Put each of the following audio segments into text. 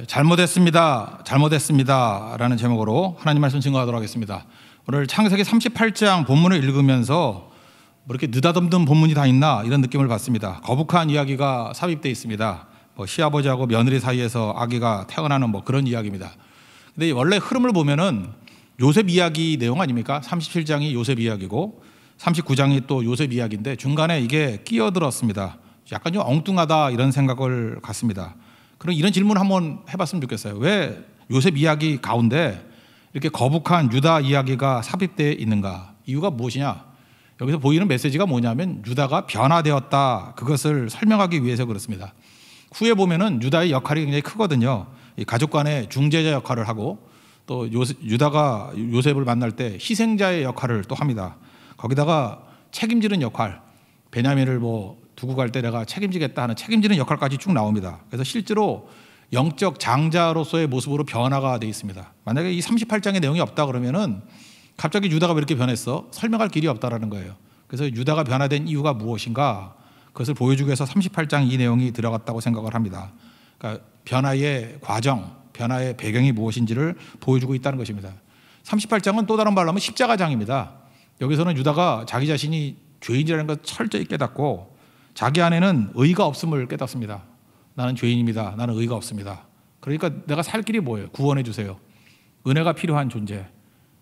잘못했습니다. 잘못했습니다. 라는 제목으로 하나님 말씀 증거하도록 하겠습니다. 오늘 창세기 38장 본문을 읽으면서 뭐 이렇게 느닷없는 본문이 다 있나 이런 느낌을 받습니다. 거북한 이야기가 삽입되어 있습니다. 시아버지하고 며느리 사이에서 아기가 태어나는 그런 이야기입니다. 근데 원래 흐름을 보면은 요셉 이야기 내용 아닙니까? 37장이 요셉 이야기고 39장이 또 요셉 이야기인데 중간에 이게 끼어들었습니다. 약간 좀 엉뚱하다 이런 생각을 갖습니다. 그럼 이런 질문을 한번 해봤으면 좋겠어요. 왜 요셉 이야기 가운데 이렇게 거북한 유다 이야기가 삽입되어 있는가? 이유가 무엇이냐? 여기서 보이는 메시지가 뭐냐면 유다가 변화되었다. 그것을 설명하기 위해서 그렇습니다. 후에 보면은 유다의 역할이 굉장히 크거든요. 이 가족 간의 중재자 역할을 하고 또 유다가 요셉을 만날 때 희생자의 역할을 또 합니다. 거기다가 책임지는 역할, 베냐민을 두고 갈 때 내가 책임지겠다 하는 책임지는 역할까지 쭉 나옵니다. 그래서 실제로 영적 장자로서의 모습으로 변화가 되어 있습니다. 만약에 이 38장의 내용이 없다 그러면은 갑자기 유다가 왜 이렇게 변했어? 설명할 길이 없다라는 거예요. 그래서 유다가 변화된 이유가 무엇인가? 그것을 보여주기 위해서 38장 이 내용이 들어갔다고 생각을 합니다. 그러니까 변화의 과정, 변화의 배경이 무엇인지를 보여주고 있다는 것입니다. 38장은 또 다른 말로 하면 십자가장입니다. 여기서는 유다가 자기 자신이 죄인이라는 것을 철저히 깨닫고 자기 안에는 의가 없음을 깨닫습니다. 나는 죄인입니다. 나는 의가 없습니다. 그러니까 내가 살 길이 뭐예요? 구원해 주세요. 은혜가 필요한 존재.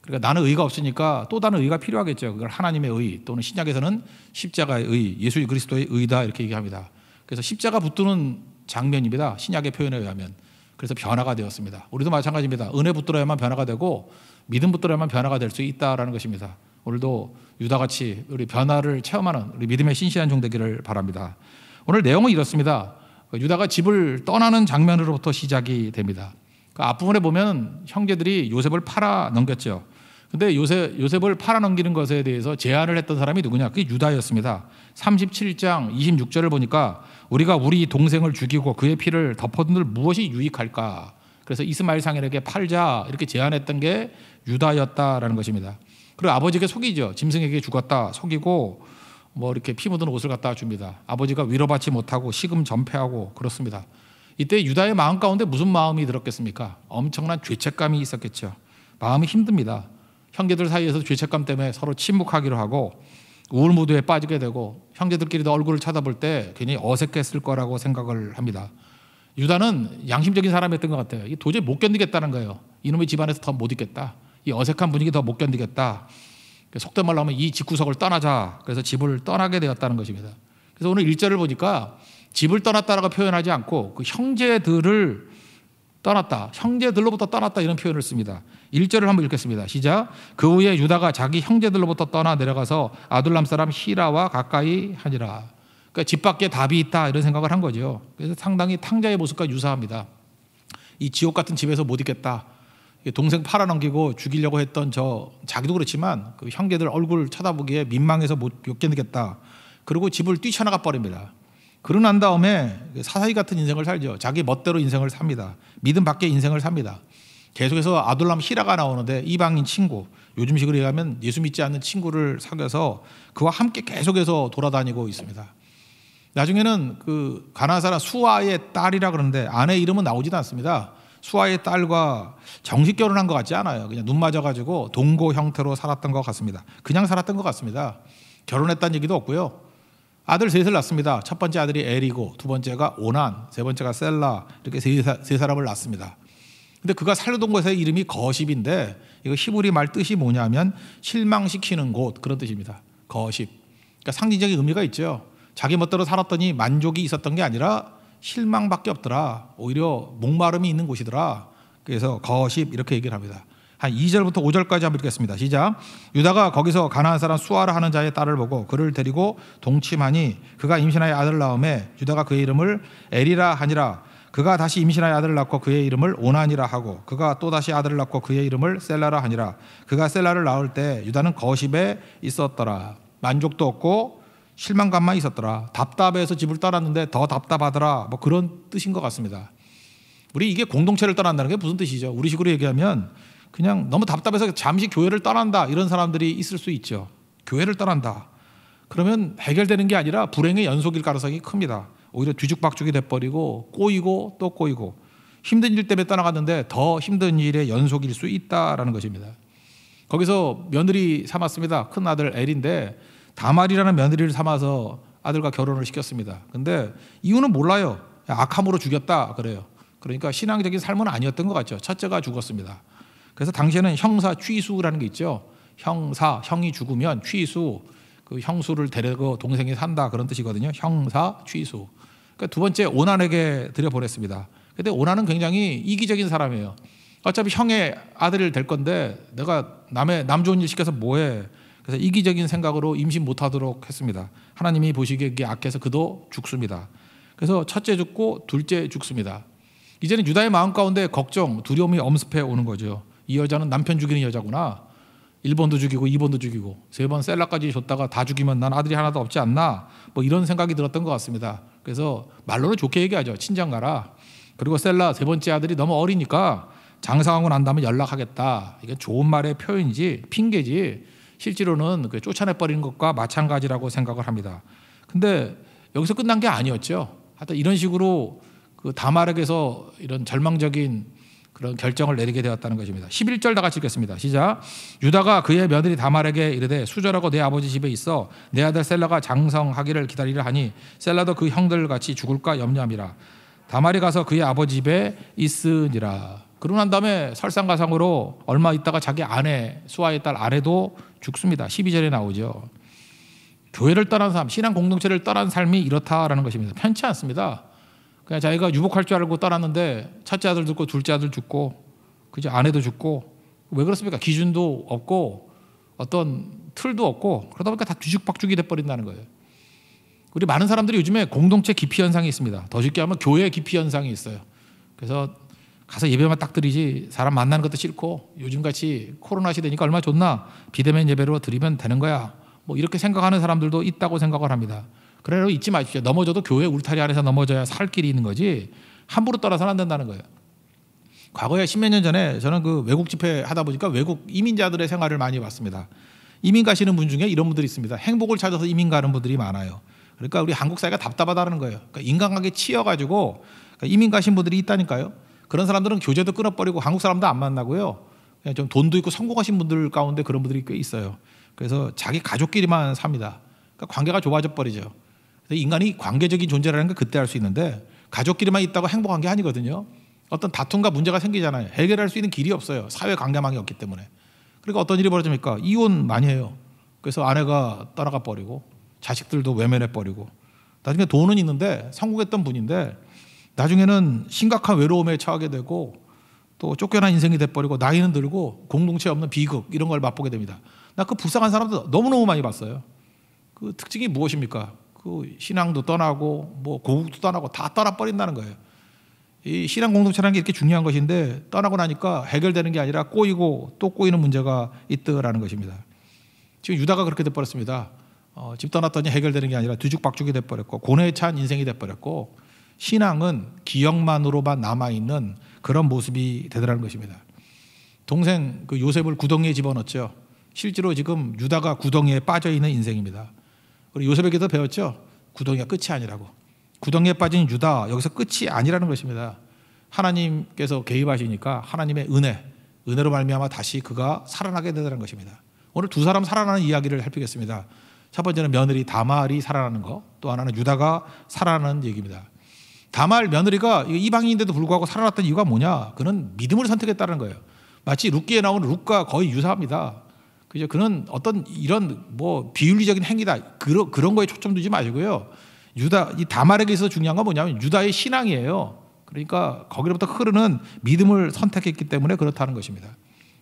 그러니까 나는 의가 없으니까 또 다른 의가 필요하겠죠. 그걸 하나님의 의 또는 신약에서는 십자가의 의, 예수 그리스도의 의다 이렇게 얘기합니다. 그래서 십자가 붙드는 장면입니다. 신약의 표현에 의하면. 그래서 변화가 되었습니다. 우리도 마찬가지입니다. 은혜 붙들어야만 변화가 되고 믿음 붙들어야만 변화가 될 수 있다라는 것입니다. 오늘도 유다같이 우리 변화를 체험하는 우리 믿음의 신실한 종 되기를 바랍니다. 오늘 내용은 이렇습니다. 유다가 집을 떠나는 장면으로부터 시작이 됩니다. 그 앞부분에 보면 형제들이 요셉을 팔아 넘겼죠. 근데 요셉을 팔아 넘기는 것에 대해서 제안을 했던 사람이 누구냐? 그게 유다였습니다. 37장 26절을 보니까 우리가 우리 동생을 죽이고 그의 피를 덮어둔들 무엇이 유익할까? 그래서 이스마엘 상인에게 팔자 이렇게 제안했던 게 유다였다라는 것입니다. 그리고 아버지에게 속이죠. 짐승에게 죽었다 속이고 이렇게 피 묻은 옷을 갖다 줍니다. 아버지가 위로받지 못하고 시금 전폐하고 그렇습니다. 이때 유다의 마음 가운데 무슨 마음이 들었겠습니까? 엄청난 죄책감이 있었겠죠. 마음이 힘듭니다. 형제들 사이에서 죄책감 때문에 서로 침묵하기로 하고 우울무드에 빠지게 되고 형제들끼리도 얼굴을 쳐다볼 때 괜히 어색했을 거라고 생각을 합니다. 유다는 양심적인 사람이었던 것 같아요. 도저히 못 견디겠다는 거예요. 이놈의 집안에서 더 못 있겠다. 이 어색한 분위기 더 못 견디겠다. 속된 말로 하면 이 집구석을 떠나자. 그래서 집을 떠나게 되었다는 것입니다. 그래서 오늘 1절을 보니까 집을 떠났다라고 표현하지 않고 그 형제들을 떠났다. 형제들로부터 떠났다 이런 표현을 씁니다. 1절을 한번 읽겠습니다. 시작. 그 후에 유다가 자기 형제들로부터 떠나 내려가서 아둘람 사람 히라와 가까이 하니라. 그러니까 집 밖에 답이 있다 이런 생각을 한 거죠. 그래서 상당히 탕자의 모습과 유사합니다. 이 지옥 같은 집에서 못 있겠다. 동생 팔아넘기고 죽이려고 했던 자기도 그렇지만 그 형제들 얼굴 쳐다보기에 민망해서 못 견디겠다. 그리고 집을 뛰쳐나가 버립니다. 그러고 난 다음에 사사기 같은 인생을 살죠. 자기 멋대로 인생을 삽니다. 믿음 밖의 인생을 삽니다. 계속해서 아둘람 히라가 나오는데 이방인 친구, 요즘식으로 얘기하면 예수 믿지 않는 친구를 사귀어서 그와 함께 계속해서 돌아다니고 있습니다. 나중에는 그 가나안 사람 수아의 딸이라 그러는데 아내 이름은 나오지도 않습니다. 수아의 딸과 정식 결혼한 것 같지 않아요. 그냥 눈 맞아가지고 동거 형태로 살았던 것 같습니다. 그냥 살았던 것 같습니다. 결혼했다는 얘기도 없고요. 아들 셋을 낳습니다. 첫 번째 아들이 엘이고 두 번째가 오난, 세 번째가 셀라 이렇게 세 사람을 낳습니다. 근데 그가 살던 곳의 이름이 거십인데 이거 히브리 말 뜻이 뭐냐면 실망시키는 곳 그런 뜻입니다. 거십. 그러니까 상징적인 의미가 있죠. 자기 멋대로 살았더니 만족이 있었던 게 아니라 실망밖에 없더라. 오히려 목마름이 있는 곳이더라. 그래서 거십 이렇게 얘기를 합니다. 한 2절부터 5절까지 한번 읽겠습니다. 시작. 유다가 거기서 가나안 사람 수아라 하는 자의 딸을 보고 그를 데리고 동침하니 그가 임신하여 아들을 낳음에 유다가 그의 이름을 엘이라 하니라. 그가 다시 임신하여 아들을 낳고 그의 이름을 오난이라 하고 그가 또 다시 아들을 낳고 그의 이름을 셀라라 하니라. 그가 셀라를 낳을 때 유다는 거십에 있었더라. 만족도 없고 실망감만 있었더라. 답답해서 집을 떠났는데 더 답답하더라. 그런 뜻인 것 같습니다. 우리 이게 공동체를 떠난다는 게 무슨 뜻이죠? 우리식으로 얘기하면 그냥 너무 답답해서 잠시 교회를 떠난다 이런 사람들이 있을 수 있죠. 교회를 떠난다. 그러면 해결되는 게 아니라 불행의 연속일 가능성이 큽니다. 오히려 뒤죽박죽이 돼버리고 꼬이고 또 꼬이고 힘든 일 때문에 떠나갔는데 더 힘든 일의 연속일 수 있다라는 것입니다. 거기서 며느리 삼았습니다. 큰 아들 엘인데 다말이라는 며느리를 삼아서 아들과 결혼을 시켰습니다. 근데 이유는 몰라요. 악함으로 죽였다 그래요. 그러니까 신앙적인 삶은 아니었던 것 같죠. 첫째가 죽었습니다. 그래서 당시에는 형사 취수라는 게 있죠. 형이 죽으면 취수, 그 형수를 데리고 동생이 산다 그런 뜻이거든요. 형사 취수. 그러니까 두 번째 오난에게 들여보냈습니다. 근데 오난은 굉장히 이기적인 사람이에요. 어차피 형의 아들을 될 건데 내가 남 좋은 일 시켜서 뭐해. 그래서 이기적인 생각으로 임신 못하도록 했습니다. 하나님이 보시기에 그게 악해서 그도 죽습니다. 그래서 첫째 죽고 둘째 죽습니다. 이제는 유다의 마음 가운데 걱정, 두려움이 엄습해 오는 거죠. 이 여자는 남편 죽이는 여자구나. 1번도 죽이고 2번도 죽이고 3번 셀라까지 줬다가 다 죽이면 난 아들이 하나도 없지 않나, 뭐 이런 생각이 들었던 것 같습니다. 그래서 말로는 좋게 얘기하죠. 친정 가라. 그리고 셀라 3번째 아들이 너무 어리니까 장사하고 난 다음에 연락하겠다. 이게 좋은 말의 표현이지 핑계지 실제로는 쫓아내버리는 것과 마찬가지라고 생각을 합니다. 근데 여기서 끝난 게 아니었죠. 하여튼 이런 식으로 그 다말에게서 이런 절망적인 그런 결정을 내리게 되었다는 것입니다. 11절 다 같이 읽겠습니다. 시작. 유다가 그의 며느리 다말에게 이르되 수절하고 내 아버지 집에 있어 내 아들 셀라가 장성하기를 기다리려 하니 셀라도 그 형들 같이 죽을까 염려함이라. 다말이 가서 그의 아버지 집에 있으니라. 그러고 난 다음에 설상가상으로 얼마 있다가 자기 아내 수아의 딸 아내도 죽습니다. 12절에 나오죠. 교회를 떠난 삶, 신앙 공동체를 떠난 삶이 이렇다라는 것입니다. 편치 않습니다. 그냥 자기가 유복할 줄 알고 떠났는데 첫째 아들 죽고 둘째 아들 죽고 그죠, 아내도 죽고. 왜 그렇습니까? 기준도 없고 어떤 틀도 없고 그러다 보니까 다 뒤죽박죽이 돼버린다는 거예요. 우리 많은 사람들이 요즘에 공동체 기피 현상이 있습니다. 더 쉽게 하면 교회 기피 현상이 있어요. 그래서 가서 예배만 딱 드리지 사람 만나는 것도 싫고 요즘같이 코로나 시대니까 얼마나 좋나, 비대면 예배로 드리면 되는 거야, 뭐 이렇게 생각하는 사람들도 있다고 생각을 합니다. 그러나 잊지 마십시오. 넘어져도 교회 울타리 안에서 넘어져야 살 길이 있는 거지 함부로 떠나서는 안 된다는 거예요. 과거에 10몇 년 전에 저는 그 외국 집회 하다 보니까 외국 이민자들의 생활을 많이 봤습니다. 이민 가시는 분 중에 이런 분들이 있습니다. 행복을 찾아서 이민 가는 분들이 많아요. 그러니까 우리 한국 사회가 답답하다는 거예요. 그러니까 인간관계 치여가지고 이민 가신 분들이 있다니까요. 그런 사람들은 교제도 끊어버리고 한국 사람도 안 만나고요. 그냥 좀 돈도 있고 성공하신 분들 가운데 그런 분들이 꽤 있어요. 그래서 자기 가족끼리만 삽니다. 그러니까 관계가 좁아져 버리죠. 그래서 인간이 관계적인 존재라는 걸 그때 알 수 있는데 가족끼리만 있다고 행복한 게 아니거든요. 어떤 다툼과 문제가 생기잖아요. 해결할 수 있는 길이 없어요. 사회 관계망이 없기 때문에. 그러니까 어떤 일이 벌어집니까? 이혼 많이 해요. 그래서 아내가 떠나가 버리고 자식들도 외면해 버리고 나중에 돈은 있는데 성공했던 분인데 나중에는 심각한 외로움에 처하게 되고 또 쫓겨난 인생이 돼버리고 나이는 들고 공동체 없는 비극 이런 걸 맛보게 됩니다. 나 그 불쌍한 사람들 너무너무 많이 봤어요. 그 특징이 무엇입니까? 그 신앙도 떠나고 뭐 고국도 떠나고 다 떠나버린다는 거예요. 이 신앙 공동체라는 게 이렇게 중요한 것인데 떠나고 나니까 해결되는 게 아니라 꼬이고 또 꼬이는 문제가 있더라는 것입니다. 지금 유다가 그렇게 돼버렸습니다. 집 떠났더니 해결되는 게 아니라 뒤죽박죽이 돼버렸고 고뇌에 찬 인생이 돼버렸고 신앙은 기억만으로만 남아있는 그런 모습이 되더라는 것입니다. 동생 그 요셉을 구덩이에 집어넣었죠. 실제로 지금 유다가 구덩이에 빠져있는 인생입니다. 우리 요셉에게도 배웠죠. 구덩이가 끝이 아니라고. 구덩이에 빠진 유다, 여기서 끝이 아니라는 것입니다. 하나님께서 개입하시니까 하나님의 은혜로 말미암아 다시 그가 살아나게 되더라는 것입니다. 오늘 두 사람 살아나는 이야기를 살피겠습니다. 첫 번째는 며느리 다말이 살아나는 것, 또 하나는 유다가 살아나는 얘기입니다. 다말 며느리가 이방인인데도 불구하고 살아났던 이유가 뭐냐? 그는 믿음을 선택했다는 거예요. 마치 룻기에 나오는 룻과 거의 유사합니다. 그죠? 그는 어떤 이런 뭐 비윤리적인 행위다 그런 거에 초점 두지 마시고요. 이 다말에게서 중요한 건 뭐냐면 유다의 신앙이에요. 그러니까 거기로부터 흐르는 믿음을 선택했기 때문에 그렇다는 것입니다.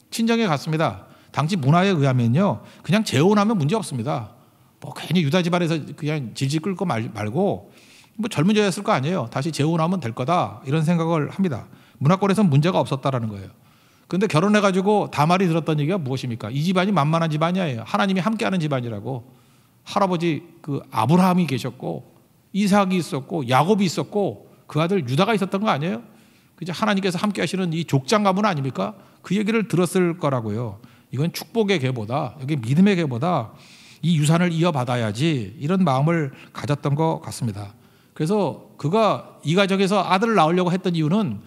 친정에 갔습니다. 당시 문화에 의하면요, 그냥 재혼하면 문제 없습니다. 뭐 괜히 유다 집안에서 그냥 질질 끌고 말고 뭐 젊은 여자였을 거 아니에요. 다시 재혼하면 될 거다 이런 생각을 합니다. 문화권에서는 문제가 없었다라는 거예요. 그런데 결혼해가지고 다말이 들었던 얘기가 무엇입니까? 이 집안이 만만한 집안이 아니에요. 하나님이 함께하는 집안이라고. 할아버지 그 아브라함이 계셨고 이삭이 있었고 야곱이 있었고 그 아들 유다가 있었던 거 아니에요? 그죠? 하나님께서 함께하시는 이 족장 가문 아닙니까? 그 얘기를 들었을 거라고요. 이건 축복의 계보다, 여기 믿음의 계보다 이 유산을 이어받아야지 이런 마음을 가졌던 것 같습니다. 그래서 그가 이 가정에서 아들을 낳으려고 했던 이유는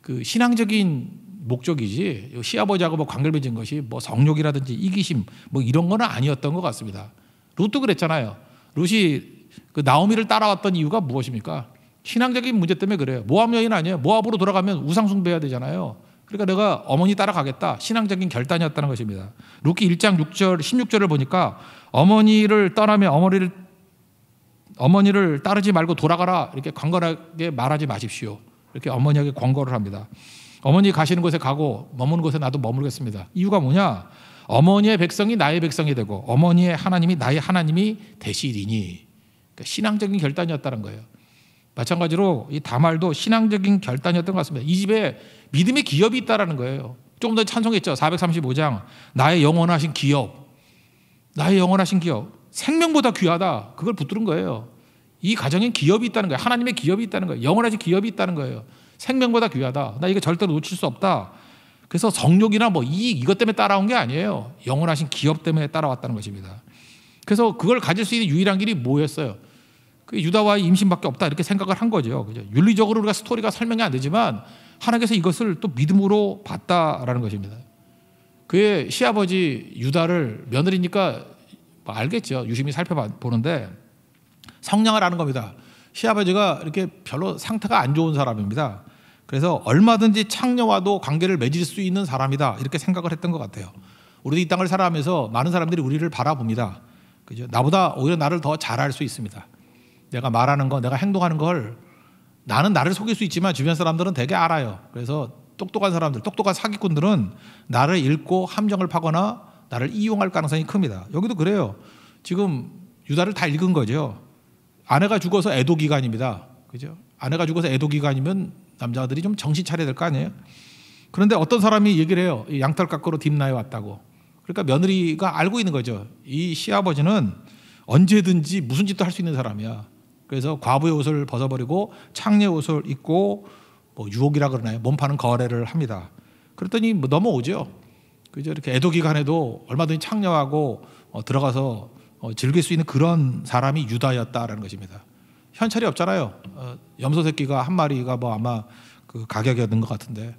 그 신앙적인 목적이지 시아버지하고 뭐 관계를 맺은 것이 뭐 성욕이라든지 이기심 뭐 이런 건 아니었던 것 같습니다. 룻도 그랬잖아요. 룻이 그 나오미를 따라왔던 이유가 무엇입니까? 신앙적인 문제 때문에 그래요. 모압 여인 아니에요. 모압으로 돌아가면 우상 숭배해야 되잖아요. 그러니까 내가 어머니 따라가겠다. 신앙적인 결단이었다는 것입니다. 룻기 1장 6절 16절을 보니까 어머니를 떠나며 어머니를 따르지 말고 돌아가라 이렇게 강건하게 말하지 마십시오. 이렇게 어머니에게 권고를 합니다. 어머니 가시는 곳에 가고 머무는 곳에 나도 머물겠습니다. 이유가 뭐냐? 어머니의 백성이 나의 백성이 되고 어머니의 하나님이 나의 하나님이 되시리니. 그러니까 신앙적인 결단이었다는 거예요. 마찬가지로 이 다말도 신앙적인 결단이었던 것 같습니다. 이 집에 믿음의 기업이 있다라는 거예요. 조금 더 찬송했죠. 435장 나의 영원하신 기업, 나의 영원하신 기업, 생명보다 귀하다. 그걸 붙들은 거예요. 이 가정엔 기업이 있다는 거예요. 하나님의 기업이 있다는 거예요. 영원하신 기업이 있다는 거예요. 생명보다 귀하다. 나 이거 절대로 놓칠 수 없다. 그래서 성욕이나 뭐 이익 이것 때문에 따라온 게 아니에요. 영원하신 기업 때문에 따라왔다는 것입니다. 그래서 그걸 가질 수 있는 유일한 길이 뭐였어요? 그 유다와의 임신밖에 없다 이렇게 생각을 한 거죠. 그죠? 윤리적으로 우리가 스토리가 설명이 안 되지만 하나님께서 이것을 또 믿음으로 봤다라는 것입니다. 그의 시아버지 유다를 며느리니까 뭐 알겠죠. 유심히 살펴보는데 성량을 아는 겁니다. 시아버지가 이렇게 별로 상태가 안 좋은 사람입니다. 그래서 얼마든지 창녀와도 관계를 맺을 수 있는 사람이다 이렇게 생각을 했던 것 같아요. 우리도 이 땅을 살아가면서 많은 사람들이 우리를 바라봅니다. 그죠? 나보다 오히려 나를 더 잘 알 수 있습니다. 내가 말하는 거, 내가 행동하는 걸 나는 나를 속일 수 있지만 주변 사람들은 되게 알아요. 그래서 똑똑한 사람들, 똑똑한 사기꾼들은 나를 읽고 함정을 파거나 나를 이용할 가능성이 큽니다. 여기도 그래요. 지금 유다를 다 읽은 거죠. 아내가 죽어서 애도 기간입니다. 그죠? 아내가 죽어서 애도 기간이면 남자들이 좀 정신 차려야 될 거 아니에요? 그런데 어떤 사람이 얘기를 해요. 양털 깎으러 딥나에 왔다고. 그러니까 며느리가 알고 있는 거죠. 이 시아버지는 언제든지 무슨 짓도 할 수 있는 사람이야. 그래서 과부의 옷을 벗어버리고 창녀의 옷을 입고 뭐 유혹이라 그러나요? 몸 파는 거래를 합니다. 그랬더니 뭐 넘어오죠. 그죠? 이렇게 애도 기간에도 얼마든지 창녀하고 들어가서 즐길 수 있는 그런 사람이 유다였다라는 것입니다. 현찰이 없잖아요. 염소 새끼가 한 마리가 뭐 아마 그 가격이었던 것 같은데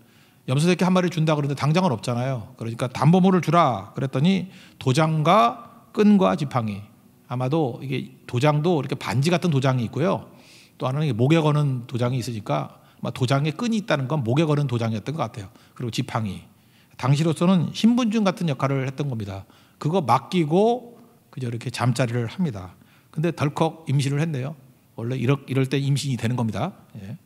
염소 새끼 한 마리 준다 그러는데 당장은 없잖아요. 그러니까 담보물을 주라 그랬더니 도장과 끈과 지팡이. 아마도 이게 도장도 이렇게 반지 같은 도장이 있고요. 또 하나는 목에 거는 도장이 있으니까 아마 도장에 끈이 있다는 건 목에 거는 도장이었던 것 같아요. 그리고 지팡이. 당시로서는 신분증 같은 역할을 했던 겁니다. 그거 맡기고 그저 이렇게 잠자리를 합니다. 근데 덜컥 임신을 했네요. 원래 이럴 때 임신이 되는 겁니다. 예.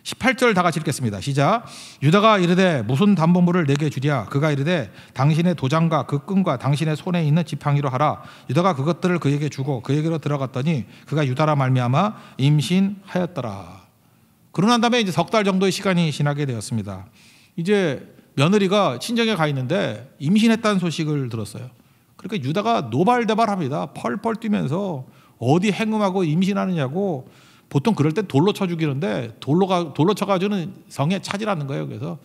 18절 다 같이 읽겠습니다. 시작. 유다가 이르되 무슨 담보물을 내게 주랴. 그가 이르되 당신의 도장과 그 끈과 당신의 손에 있는 지팡이로 하라. 유다가 그것들을 그에게 주고 그에게로 들어갔더니 그가 유다라 말미암아 임신하였더라. 그러고 난 다음에 이제 석 달 정도의 시간이 지나게 되었습니다. 이제 며느리가 친정에 가 있는데 임신했다는 소식을 들었어요. 그러니까 유다가 노발대발합니다. 펄펄 뛰면서 어디 행음하고 임신하느냐고. 보통 그럴 때 돌로 쳐 죽이는데 돌로 쳐가지고는 성에 차지라는 거예요. 그래서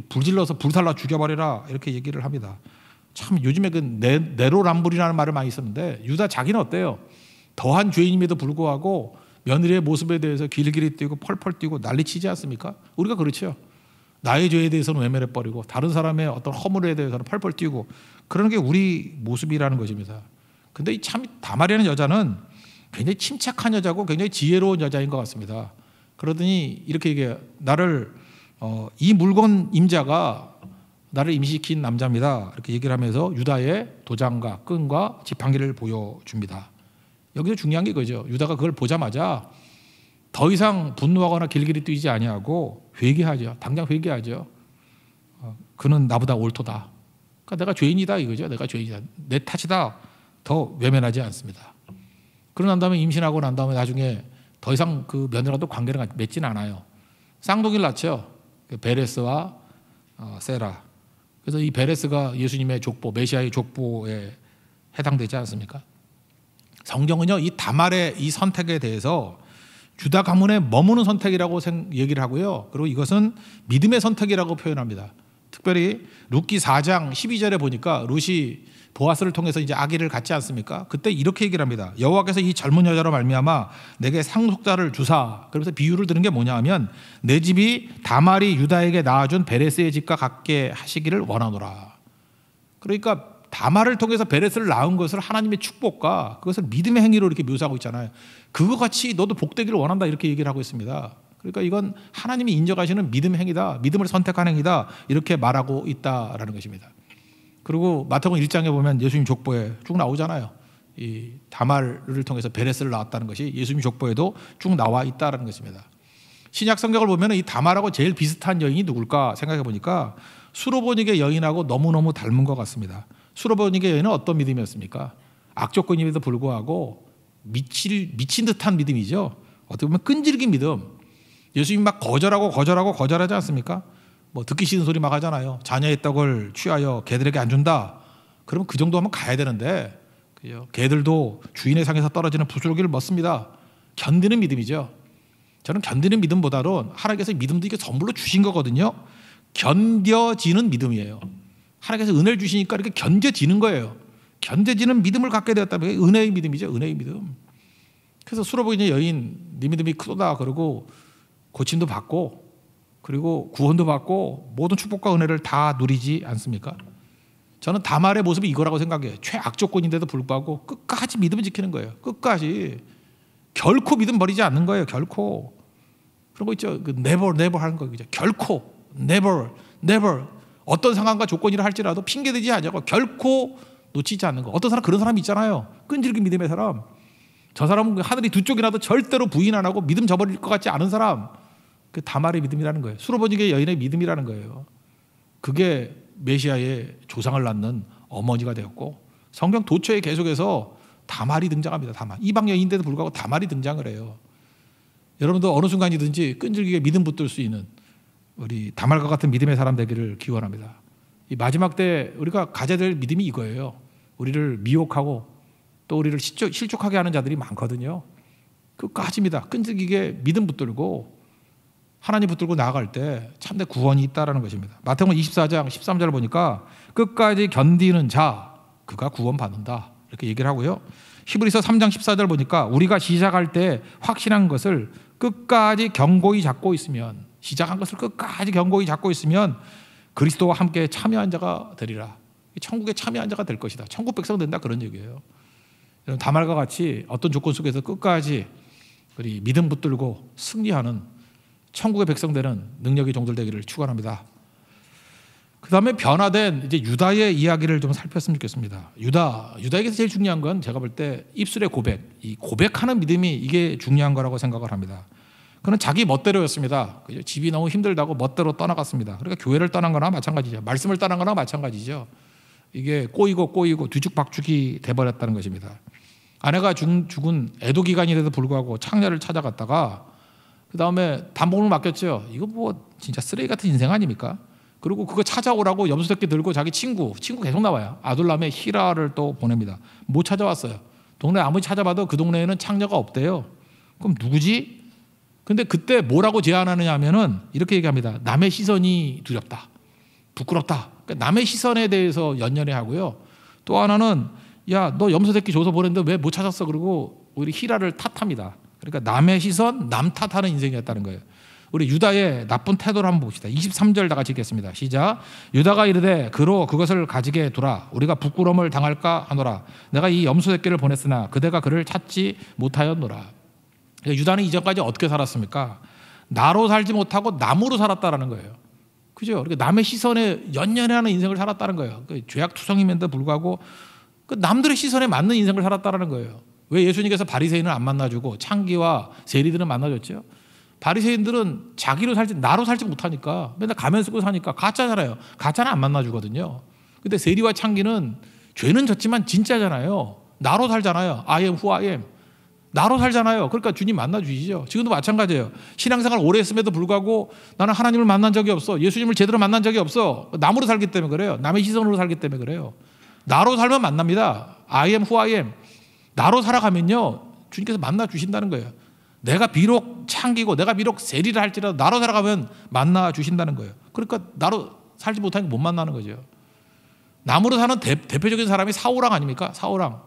불질러서 불살라 죽여버리라 이렇게 얘기를 합니다. 참 요즘에 그 내로남불이라는 말을 많이 쓰는데 유다 자기는 어때요? 더한 죄인임에도 불구하고 며느리의 모습에 대해서 길길이 뛰고 펄펄 뛰고 난리치지 않습니까? 우리가 그렇죠. 나의 죄에 대해서는 외면해버리고 다른 사람의 어떤 허물에 대해서는 펄펄 뛰고 그러는 게 우리 모습이라는 것입니다. 근데 이 참 다말이라는 여자는 굉장히 침착한 여자고 굉장히 지혜로운 여자인 것 같습니다. 그러더니 이렇게 얘기해요. 이 물건 임자가 나를 임시시킨 남자입니다. 이렇게 얘기를 하면서 유다의 도장과 끈과 지팡이를 보여줍니다. 여기서 중요한 게 그거죠. 유다가 그걸 보자마자 더 이상 분노하거나 길길이 뛰지 아니하고 회개하죠. 당장 회개하죠. 그는 나보다 옳도다. 그러니까 내가 죄인이다 이거죠. 내가 죄인이다. 내 탓이다. 더 외면하지 않습니다. 그러고 난 다음에 임신하고 난 다음에 나중에 더 이상 그 며느리와도 관계를 맺지는 않아요. 쌍둥이를 낳죠. 베레스와 세라. 그래서 이 베레스가 예수님의 족보, 메시아의 족보에 해당되지 않습니까? 성경은요, 이 다말의 이 선택에 대해서 유다 가문에 머무는 선택이라고 얘기를 하고요. 그리고 이것은 믿음의 선택이라고 표현합니다. 특별히 룻기 4장 12절에 보니까 룻이 보아스를 통해서 이제 아기를 갖지 않습니까? 그때 이렇게 얘기를 합니다. 여호와께서 이 젊은 여자로 말미암아 내게 상속자를 주사. 그러면서 비유를 드는 게 뭐냐 하면 내 집이 다말이 유다에게 낳아준 베레스의 집과 같게 하시기를 원하노라. 그러니까 다말을 통해서 베레스를 낳은 것을 하나님의 축복과 그것을 믿음의 행위로 이렇게 묘사하고 있잖아요. 그거 같이 너도 복되기를 원한다 이렇게 얘기를 하고 있습니다. 그러니까 이건 하나님이 인정하시는 믿음의 행위다. 믿음을 선택한 행위다. 이렇게 말하고 있다라는 것입니다. 그리고 마태복음 1장에 보면 예수님 족보에 쭉 나오잖아요. 이 다말을 통해서 베레스를 낳았다는 것이 예수님 족보에도 쭉 나와 있다는 것입니다. 신약 성경을 보면 이 다말하고 제일 비슷한 여인이 누굴까 생각해 보니까 수로보닉의 여인하고 너무너무 닮은 것 같습니다. 수로보닉의 여인은 어떤 믿음이었습니까? 악조건임에도 불구하고 미친 듯한 믿음이죠. 어떻게 보면 끈질긴 믿음. 예수님 막 거절하지 않습니까? 뭐 듣기 싫은 소리 막 하잖아요. 자녀의 떡을 취하여 개들에게 안 준다. 그러면 그 정도 하면 가야 되는데 그죠? 개들도 주인의 상에서 떨어지는 부스러기를 먹습니다. 견디는 믿음이죠. 저는 견디는 믿음보다는 하나님께서 믿음도 이게 선물로 주신 거거든요. 견뎌지는 믿음이에요. 하나님께서 은혜를 주시니까 이렇게 견뎌지는 거예요. 견뎌지는 믿음을 갖게 되었다면 은혜의 믿음이죠. 은혜의 믿음. 그래서 수로보니의 여인 네 믿음이 크도다 그러고 고침도 받고 그리고 구원도 받고 모든 축복과 은혜를 다 누리지 않습니까? 저는 다말의 모습이 이거라고 생각해요. 최악조건인데도 불구하고 끝까지 믿음을 지키는 거예요. 끝까지. 결코 믿음 버리지 않는 거예요. 결코. 그런 거 있죠. 그 never 하는 거 있죠. 결코. never. 어떤 상황과 조건이라 할지라도 핑계대지 않냐고 결코 놓치지 않는 거. 어떤 사람 그런 사람이 있잖아요. 끈질긴 믿음의 사람. 저 사람은 하늘이 두 쪽이라도 절대로 부인 안 하고 믿음 저버릴 것 같지 않은 사람. 그 다말의 믿음이라는 거예요. 수로보닉의 여인의 믿음이라는 거예요. 그게 메시아의 조상을 낳는 어머니가 되었고 성경 도처에 계속해서 다말이 등장합니다. 다말. 이방 여인인데도 불구하고 다말이 등장을 해요. 여러분도 어느 순간이든지 끈질기게 믿음 붙들 수 있는 우리 다말과 같은 믿음의 사람 되기를 기원합니다. 이 마지막 때 우리가 가져야 될 믿음이 이거예요. 우리를 미혹하고 또 우리를 실족하게 하는 자들이 많거든요. 끝까지입니다. 끈질기게 믿음 붙들고 하나님 붙들고 나아갈 때 참된 구원이 있다는 것입니다. 마태복음 24장 13절을 보니까 끝까지 견디는 자 그가 구원받는다 이렇게 얘기를 하고요. 히브리서 3장 14절 보니까 우리가 시작할 때 확신한 것을 끝까지 견고히 잡고 있으면 시작한 것을 끝까지 견고히 잡고 있으면 그리스도와 함께 참여한 자가 되리라. 천국에 참여한 자가 될 것이다. 천국 백성 된다 그런 얘기예요. 다말과 같이 어떤 조건 속에서 끝까지 우리 믿음 붙들고 승리하는 천국의 백성 되는 능력이 종들되기를 축원합니다. 그 다음에 변화된 이제 유다의 이야기를 좀 살폈으면 좋겠습니다. 유다에게서 제일 중요한 건 제가 볼 때 입술의 고백, 이 고백하는 믿음이 이게 중요한 거라고 생각을 합니다. 그는 자기 멋대로였습니다. 집이 너무 힘들다고 멋대로 떠나갔습니다. 그러니까 교회를 떠난 거나 마찬가지죠. 말씀을 떠난 거나 마찬가지죠. 이게 꼬이고 뒤죽박죽이 돼버렸다는 것입니다. 아내가 죽은 애도 기간인데도 불구하고 창녀를 찾아갔다가 그 다음에 단봉을 맡겼죠. 이거 뭐 진짜 쓰레기 같은 인생 아닙니까? 그리고 그거 찾아오라고 염소새끼 들고 자기 친구 계속 나와요. 아둘람의 히라를 또 보냅니다. 못 찾아왔어요. 동네 아무리 찾아봐도 그 동네에는 창녀가 없대요. 그럼 누구지? 근데 그때 뭐라고 제안하느냐 하면은 이렇게 얘기합니다. 남의 시선이 두렵다. 부끄럽다. 그러니까 남의 시선에 대해서 연연해 하고요. 또 하나는 야, 너 염소새끼 줘서 보냈는데 왜 못 찾았어? 그리고 우리 히라를 탓합니다. 그러니까 남의 시선, 남 탓하는 인생이었다는 거예요. 우리 유다의 나쁜 태도를 한번 봅시다. 23절 다 같이 읽겠습니다. 시작. 유다가 이르되 그로 그것을 가지게 두라. 우리가 부끄러움을 당할까 하노라. 내가 이 염소 새끼를 보냈으나 그대가 그를 찾지 못하였노라. 그러니까 유다는 이전까지 어떻게 살았습니까? 나로 살지 못하고 남으로 살았다라는 거예요. 그죠? 그러니까 남의 시선에 연연해하는 인생을 살았다는 거예요. 죄악투성임에도 불구하고 그 남들의 시선에 맞는 인생을 살았다라는 거예요. 왜 예수님께서 바리새인을 안 만나주고 창기와 세리들은 만나줬죠? 바리새인들은 자기로 살지 나로 살지 못하니까 맨날 가면 쓰고 사니까 가짜잖아요. 가짜는 안 만나주거든요. 근데 세리와 창기는 죄는 졌지만 진짜잖아요. 나로 살잖아요. I am who I am. 나로 살잖아요. 그러니까 주님 만나주시죠. 지금도 마찬가지예요. 신앙생활 오래 했음에도 불구하고 나는 하나님을 만난 적이 없어. 예수님을 제대로 만난 적이 없어. 남으로 살기 때문에 그래요. 남의 시선으로 살기 때문에 그래요. 나로 살면 만납니다. I am who I am. 나로 살아가면요 주님께서 만나주신다는 거예요. 내가 비록 창기고 내가 비록 세리를 할지라도 나로 살아가면 만나주신다는 거예요. 그러니까 나로 살지 못하니까 못 만나는 거죠. 남으로 사는 대표적인 사람이 사울왕 아닙니까? 사울왕.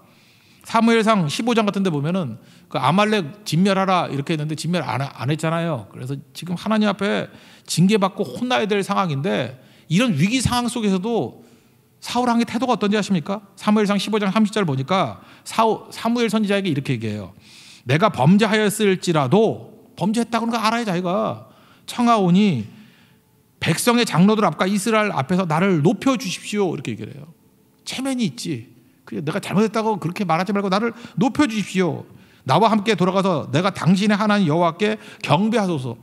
사무엘상 15장 같은 데 보면은 그 아말렉 진멸하라 이렇게 했는데 진멸 안 했잖아요. 그래서 지금 하나님 앞에 징계받고 혼나야 될 상황인데 이런 위기 상황 속에서도 사울왕의 태도가 어떤지 아십니까? 사무엘상 15장 30절 보니까 사무엘 선지자에게 이렇게 얘기해요. 내가 범죄하였을지라도 범죄했다고는 거 알아야 자기가 청하오니 백성의 장로들 앞과 이스라엘 앞에서 나를 높여주십시오 이렇게 얘기를 해요. 체면이 있지. 내가 잘못했다고 그렇게 말하지 말고 나를 높여주십시오. 나와 함께 돌아가서 내가 당신의 하나님 여호와께 경배하소서.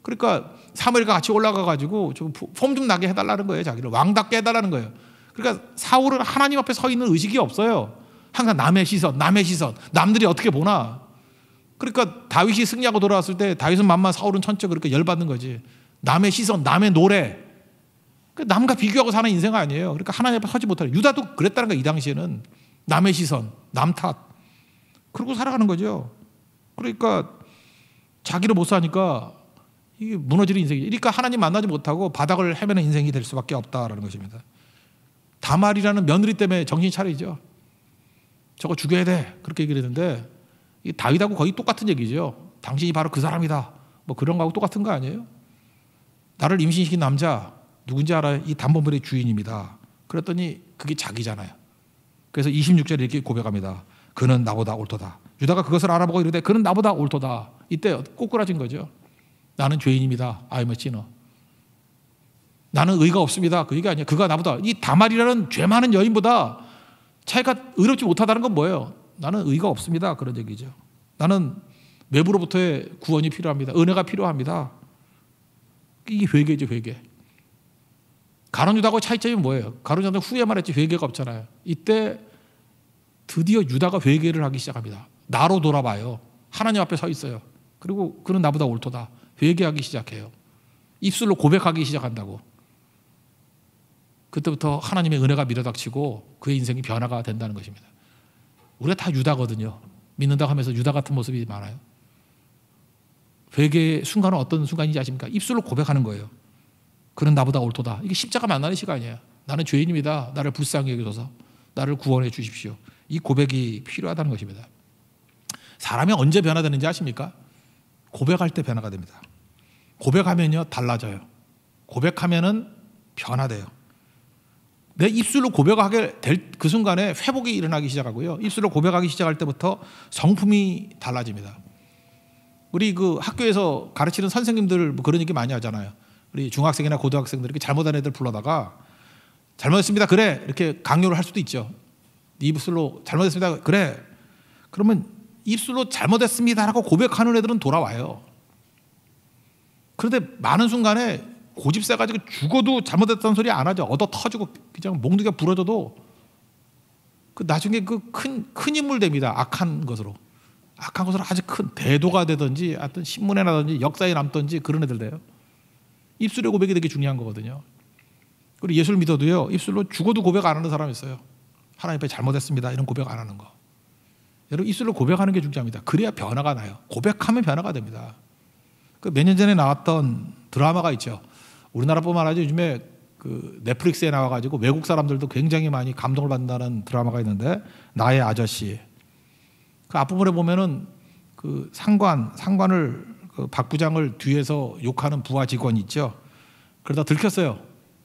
그러니까 사무엘과 같이 올라가가지고 좀 폼 좀 나게 해달라는 거예요. 자기를 왕답게 해달라는 거예요. 그러니까 사울은 하나님 앞에 서 있는 의식이 없어요. 항상 남의 시선, 남들이 어떻게 보나. 그러니까 다윗이 승리하고 돌아왔을 때 다윗은 만만, 사울은 천적 그렇게 열받는 거지. 남의 시선, 남의 노래, 남과 비교하고 사는 인생 아니에요. 그러니까 하나님 앞에 서지 못하는. 유다도 그랬다는 거예요. 이 당시에는 남의 시선, 남 탓, 그러고 살아가는 거죠. 그러니까 자기를 못 사니까 이게 무너지는 인생이죠. 그러니까 하나님 만나지 못하고 바닥을 헤매는 인생이 될 수밖에 없다라는 것입니다. 다말이라는 며느리 때문에 정신 차리죠. 저거 죽여야 돼 그렇게 얘기를 했는데 이 다윗하고 거의 똑같은 얘기죠. 당신이 바로 그 사람이다 뭐 그런 거하고 똑같은 거 아니에요? 나를 임신시킨 남자 누군지 알아요? 이 담보물의 주인입니다. 그랬더니 그게 자기잖아요. 그래서 26절에 이렇게 고백합니다. 그는 나보다 옳도다. 유다가 그것을 알아보고 이르되 그는 나보다 옳도다. 이때 꼬꾸라진 거죠. 나는 죄인입니다. I'm a sinner. 나는 의가 없습니다. 그 얘기 아니에요. 그가 나보다, 이 다말이라는 죄 많은 여인보다 자기가 의롭지 못하다는 건 뭐예요? 나는 의가 없습니다. 그런 얘기죠. 나는 외부로부터의 구원이 필요합니다. 은혜가 필요합니다. 이게 회개죠, 회개. 가룟 유다하고 차이점이 뭐예요? 가룟 유다는 후에 말했지 회개가 없잖아요. 이때 드디어 유다가 회개를 하기 시작합니다. 나로 돌아봐요. 하나님 앞에 서 있어요. 그리고 그는 나보다 옳도다. 회개하기 시작해요. 입술로 고백하기 시작한다고. 그때부터 하나님의 은혜가 밀어닥치고 그의 인생이 변화가 된다는 것입니다. 우리가 다 유다거든요. 믿는다고 하면서 유다 같은 모습이 많아요. 회개의 순간은 어떤 순간인지 아십니까? 입술로 고백하는 거예요. 그는 나보다 옳도다. 이게 십자가 만나는 시간이에요. 나는 죄인입니다. 나를 불쌍히 여기소서. 나를 구원해 주십시오. 이 고백이 필요하다는 것입니다. 사람이 언제 변화되는지 아십니까? 고백할 때 변화가 됩니다. 고백하면요 달라져요. 고백하면은 변화돼요. 내 입술로 고백하게 될 그 순간에 회복이 일어나기 시작하고요. 입술로 고백하기 시작할 때부터 성품이 달라집니다. 우리 그 학교에서 가르치는 선생님들 뭐 그런 얘기 많이 하잖아요. 우리 중학생이나 고등학생들 이렇게 잘못한 애들 불러다가 잘못했습니다. 그래 이렇게 강요를 할 수도 있죠. 네 입술로 잘못했습니다. 그래. 그러면 입술로 잘못했습니다라고 고백하는 애들은 돌아와요. 그런데 많은 순간에 고집 세가지고 죽어도 잘못했다는 소리 안 하죠. 얻어 터지고 그냥 몽둥이가 부러져도 그 나중에 그 큰 인물 됩니다. 악한 것으로 아주 큰 대도가 되든지 하여튼 신문에 나든지 역사에 남든지 그런 애들 돼요. 입술의 고백이 되게 중요한 거거든요. 그리고 예수를 믿어도요 입술로 죽어도 고백 안 하는 사람이 있어요. 하나님 앞에 잘못했습니다 이런 고백 안 하는 거. 여러분 입술로 고백하는 게 중요합니다. 그래야 변화가 나요. 고백하면 변화가 됩니다. 그 몇 년 전에 나왔던 드라마가 있죠. 우리나라뿐만 아니라 요즘에 그 넷플릭스에 나와가지고 외국 사람들도 굉장히 많이 감동을 받는다는 드라마가 있는데 나의 아저씨. 그 앞부분에 보면은 그 상관을 그 박 부장을 뒤에서 욕하는 부하 직원이 있죠. 그러다 들켰어요.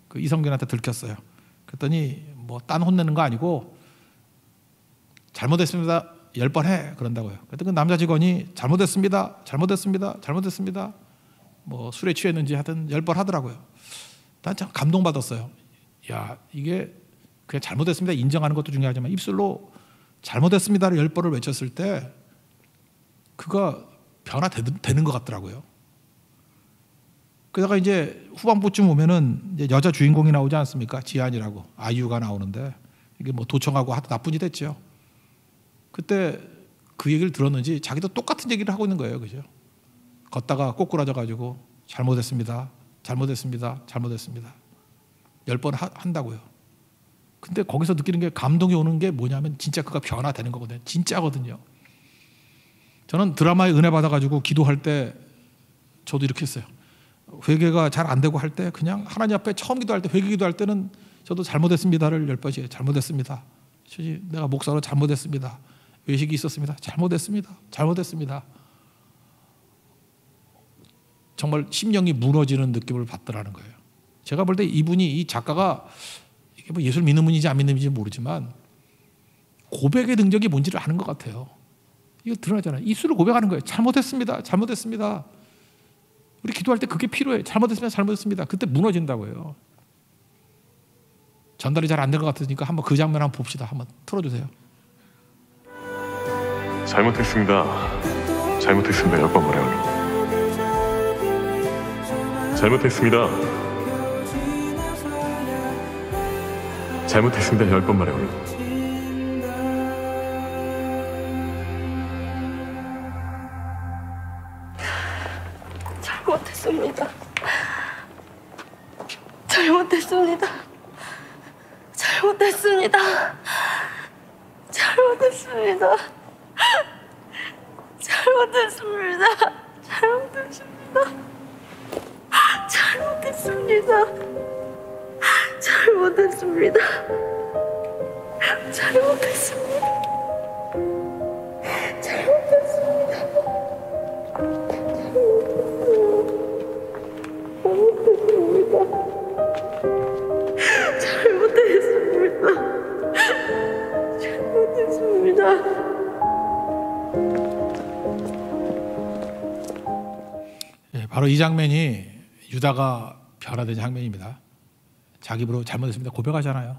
그 이성균한테 들켰어요. 그랬더니 뭐 딴 혼내는 거 아니고 잘못했습니다. 10번 해 그런다고요. 그랬더니 그 남자 직원이 잘못했습니다. 뭐 술에 취했는지 하여튼 10번 하더라고요. 난 참 감동받았어요. 야 이게 그냥 잘못했습니다 인정하는 것도 중요하지만 입술로 잘못했습니다를 10번을 외쳤을 때 그가 변화되는 것 같더라고요. 그러다가 이제 후반부쯤 오면은 이제 여자 주인공이 나오지 않습니까? 지안이라고 아이유가 나오는데 이게 뭐 도청하고 하도 나쁜 짓 했죠. 그때 그 얘기를 들었는지 자기도 똑같은 얘기를 하고 있는 거예요. 그죠? 걷다가 꼬꾸라져가지고 잘못했습니다. 10번 한다고요. 근데 거기서 느끼는 게 감동이 오는 게 뭐냐면 진짜 그가 변화되는 거거든요. 진짜거든요. 저는 드라마에 은혜 받아가지고 기도할 때 저도 이렇게 했어요. 회개가 잘 안 되고 할 때 그냥 하나님 앞에 처음 기도할 때, 회개 기도할 때는 저도 잘못했습니다를 10번씩 잘못했습니다. 내가 목사로 잘못했습니다. 외식이 있었습니다. 잘못했습니다. 정말 심령이 무너지는 느낌을 받더라는 거예요. 제가 볼 때 이 작가가 이게 뭐 예수를 믿는 분인지 안 믿는 분인지 모르지만 고백의 능력이 뭔지를 아는 것 같아요. 이거 드러나잖아요. 입술로 고백하는 거예요. 잘못했습니다. 우리 기도할 때 그게 필요해. 잘못했습니다. 그때 무너진다고요. 전달이 잘 안 된 것 같으니까 한번 그 장면 한번 봅시다. 한번 틀어주세요. 잘못했습니다. 10번 말해요. 잘못했습니다. 10번 말해요. 바로 이 장면이 유다가 변화된 장면입니다. 자기 입으로 잘못했습니다 고백하잖아요.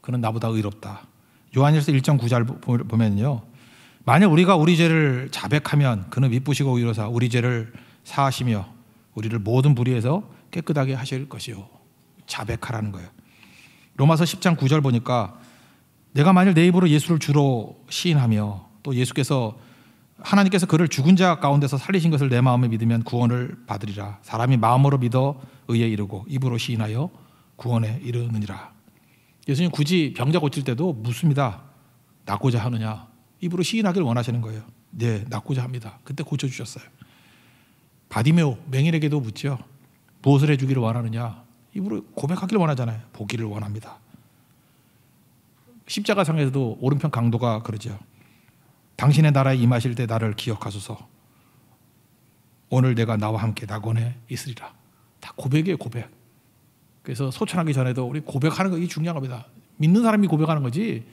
그는 나보다 의롭다. 요한일서 1.9절 보면요, 만약 우리가 우리 죄를 자백하면 그는 미쁘시고 의로사 우리 죄를 사하시며 우리를 모든 불의에서 깨끗하게 하실 것이요. 자백하라는 거예요. 로마서 10장 9절 보니까 내가 만일 내 입으로 예수를 주로 시인하며 또 예수께서 하나님께서 그를 죽은 자 가운데서 살리신 것을 내 마음에 믿으면 구원을 받으리라. 사람이 마음으로 믿어 의에 이르고 입으로 시인하여 구원에 이르느니라. 예수님 굳이 병자 고칠 때도 묻습니다. 낫고자 하느냐? 입으로 시인하기를 원하시는 거예요. 네, 낫고자 합니다. 그때 고쳐주셨어요. 바디메오 맹인에게도 묻죠. 무엇을 해주기를 원하느냐? 입으로 고백하기를 원하잖아요. 보기를 원합니다. 십자가상에서도 오른편 강도가 그러죠. 당신의 나라에 임하실 때 나를 기억하소서. 오늘 내가 나와 함께 낙원에 있으리라. 다 고백이에요, 고백. 그래서 소천하기 전에도 우리 고백하는 거, 이게 중요한 겁니다. 믿는 사람이 고백하는 거지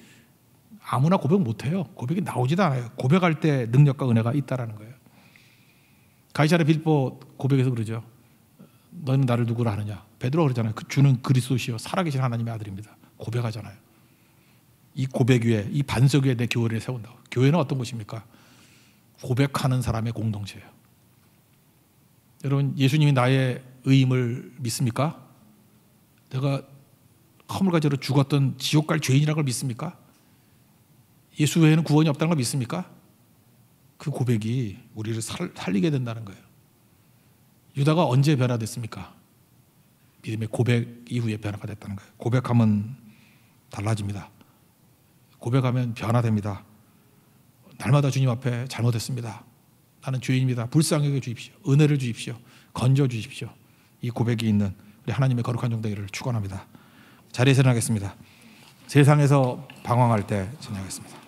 아무나 고백 못해요. 고백이 나오지도 않아요. 고백할 때 능력과 은혜가 있다라는 거예요. 가이사랴 빌보 고백에서 그러죠. 너는 나를 누구라 하느냐? 베드로가 그러잖아요. 그 주는 그리스도시요 살아계신 하나님의 아들입니다. 고백하잖아요. 이 고백 위에, 이 반석 위에 내 교회를 세운다. 교회는 어떤 곳입니까? 고백하는 사람의 공동체예요. 여러분, 예수님이 나의 의임을 믿습니까? 내가 허물과죄로 죽었던 지옥 갈 죄인이라는 걸 믿습니까? 예수 외에는 구원이 없다는 걸 믿습니까? 그 고백이 우리를 살리게 된다는 거예요. 유다가 언제 변화됐습니까? 믿음의 고백 이후에 변화가 됐다는 거예요. 고백하면 달라집니다. 고백하면 변화됩니다. 날마다 주님 앞에 잘못했습니다. 나는 죄인입니다. 불쌍히 여겨 주십시오. 은혜를 주십시오. 건져 주십시오. 이 고백이 있는 우리 하나님의 거룩한 종되기를 축원합니다. 자리에서 일어나겠습니다. 세상에서 방황할 때 진행하겠습니다.